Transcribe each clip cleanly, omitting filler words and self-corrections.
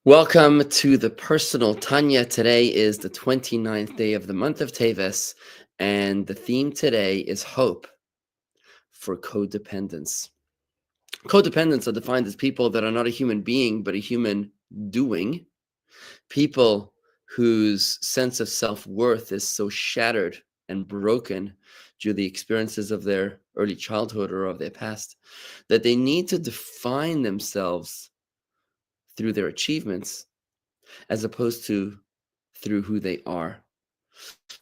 Welcome to the personal Tanya. Today is the 29th day of the month of Teves, and the theme today is hope for codependence. Codependents are defined as people that are not a human being, but a human doing. People whose sense of self-worth is so shattered and broken due to the experiences of their early childhood or of their past, that they need to define themselves through their achievements as opposed to through who they are.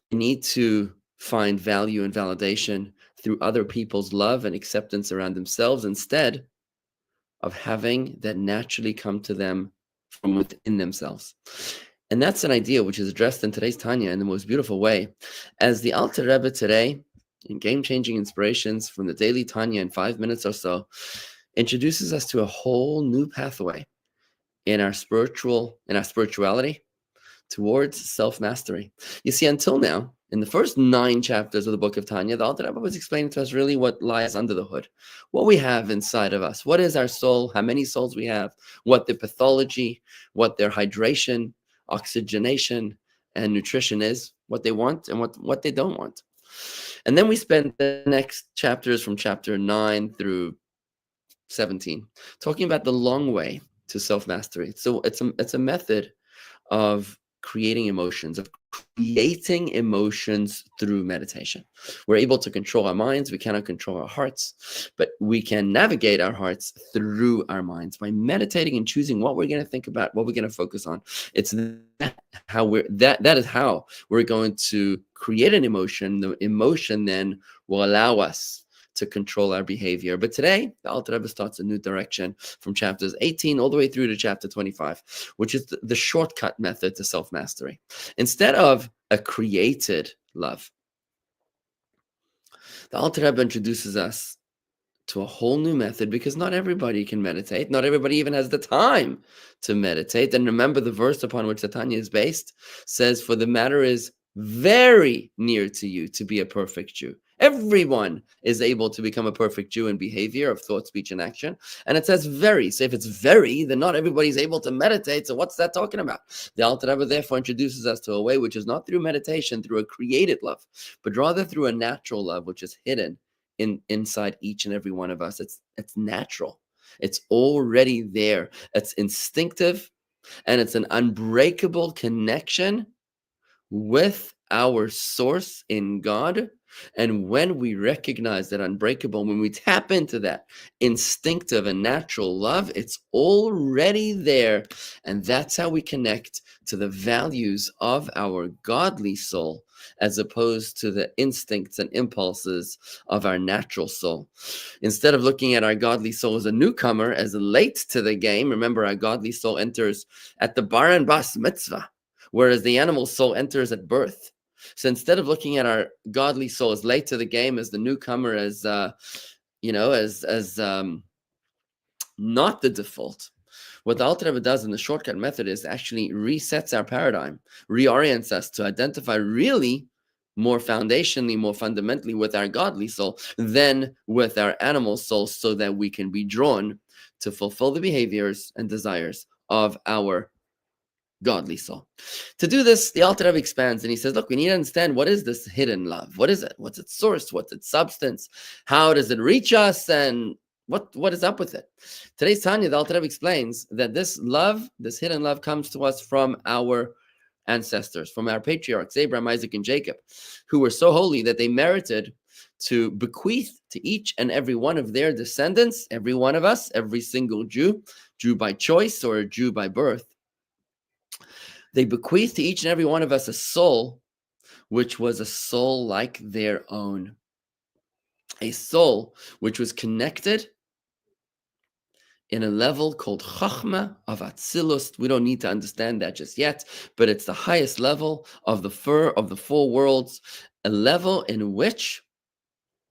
They need to find value and validation through other people's love and acceptance around themselves instead of having that naturally come to them from within themselves. And that's an idea which is addressed in today's Tanya in the most beautiful way. As the Alter Rebbe today, in Game-Changing Inspirations from the Daily Tanya in 5 minutes or so, introduces us to a whole new pathway in our spirituality towards self-mastery. You see, until now, in the first 9 chapters of the book of Tanya, the Alter Rebbe was explaining to us really what lies under the hood, what we have inside of us, what is our soul, how many souls we have, what the pathology, what their hydration, oxygenation, and nutrition is, what they want and what they don't want. And then we spent the next chapters from chapter 9 through 17 talking about the long way to self-mastery. So it's a method of creating emotions through meditation. We're able to control our minds. We cannot control our hearts, but we can navigate our hearts through our minds by meditating and choosing what we're going to think about, what we're going to focus on. It's that is how we're going to create an emotion. The emotion then will allow us to control our behavior. But today, the Alter Rebbe starts a new direction from chapters 18 all the way through to chapter 25, which is the shortcut method to self-mastery. Instead of a created love, the Alter Rebbe introduces us to a whole new method because not everybody can meditate. Not everybody even has the time to meditate. And remember, the verse upon which the Tanya is based says, "For the matter is very near to you to be a perfect Jew." Everyone is able to become a perfect Jew in behavior of thought, speech, and action. And it says very. So if it's very, then not everybody's able to meditate. So what's that talking about? The Alter Rebbe therefore introduces us to a way which is not through meditation, through a created love, but rather through a natural love, which is hidden inside each and every one of us. It's natural. It's already there. It's instinctive, and it's an unbreakable connection with our source in God. And when we recognize that unbreakable, when we tap into that instinctive and natural love, it's already there. And that's how we connect to the values of our godly soul, as opposed to the instincts and impulses of our natural soul. Instead of looking at our godly soul as a newcomer, as late to the game, remember, our godly soul enters at the bar and bas mitzvah, whereas the animal soul enters at birth. So instead of looking at our godly soul as late to the game, as the newcomer, as not the default, what the Alter Rebbe does in the shortcut method is actually resets our paradigm, reorients us to identify really more foundationally, more fundamentally with our godly soul than with our animal soul, so that we can be drawn to fulfill the behaviors and desires of our godly soul. To do this, the Alter Rebbe expands and he says, look, we need to understand, what is this hidden love? What is it? What's its source? What's its substance? How does it reach us? And what is up with it? Today's Tanya, the Alter Rebbe explains that this love, this hidden love, comes to us from our ancestors, from our patriarchs, Abraham, Isaac, and Jacob, who were so holy that they merited to bequeath to each and every one of their descendants, every one of us, every single Jew by choice or a Jew by birth, they bequeathed to each and every one of us a soul, which was a soul like their own. A soul which was connected in a level called Chachma of Atzilus. We don't need to understand that just yet, but it's the highest level of the four worlds, a level in which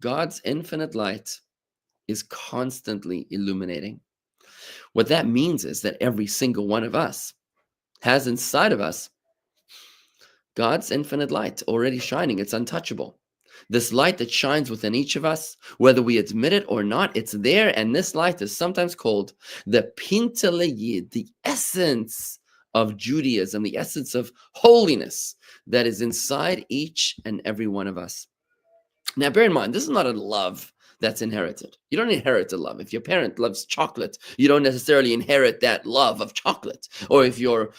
God's infinite light is constantly illuminating. What that means is that every single one of us has inside of us God's infinite light already shining. It's untouchable. This light that shines within each of us, whether we admit it or not, it's there. And this light is sometimes called the Pintele Yid, the essence of Judaism, the essence of holiness that is inside each and every one of us. Now, bear in mind, this is not a love that's inherited. You don't inherit a love. If your parent loves chocolate, you don't necessarily inherit that love of chocolate. Or if your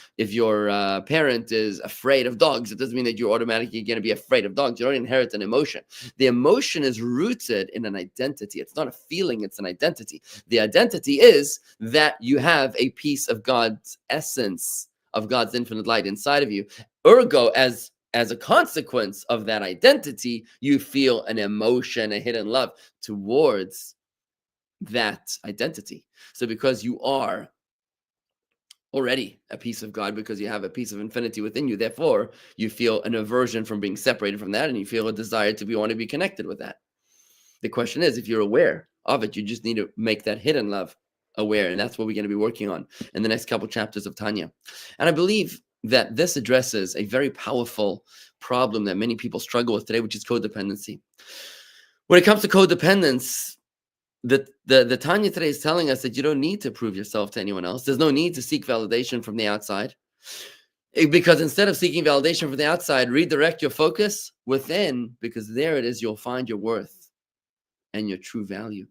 parent is afraid of dogs, it doesn't mean that you're automatically going to be afraid of dogs. You don't inherit an emotion. The emotion is rooted in an identity. It's not a feeling, it's an identity. The identity is that you have a piece of God's essence, of God's infinite light inside of you. Ergo, as a consequence of that identity, you feel an emotion, a hidden love towards that identity. So because you are already a piece of God, because you have a piece of infinity within you, therefore you feel an aversion from being separated from that, and you feel a desire to want to be connected with that. The question is, if you're aware of it, you just need to make that hidden love aware, and that's what we're going to be working on in the next couple chapters of Tanya. And I believe that this addresses a very powerful problem that many people struggle with today, which is codependency. When it comes to codependence, the Tanya today is telling us that you don't need to prove yourself to anyone else. There's no need to seek validation from the outside, because instead of seeking validation from the outside, redirect your focus within, because there it is, you'll find your worth and your true value.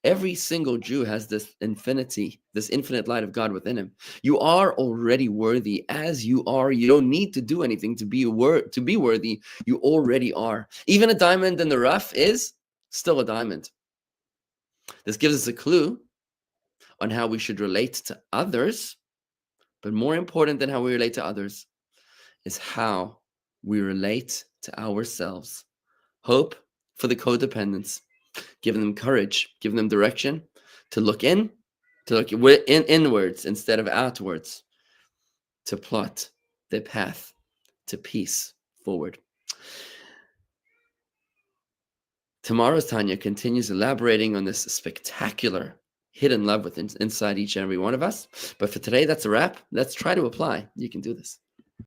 Every single Jew has this infinity, this infinite light of God within him. You are already worthy as you are. You don't need to do anything to be worthy. You already are. Even a diamond in the rough is still a diamond. This gives us a clue on how we should relate to others, but more important than how we relate to others is how we relate to ourselves. Hope for the codependents. Giving them courage, giving them direction to look inwards instead of outwards, to plot their path to peace forward. Tomorrow's Tanya continues elaborating on this spectacular hidden love within inside each and every one of us. But for today, that's a wrap. Let's try to apply. You can do this.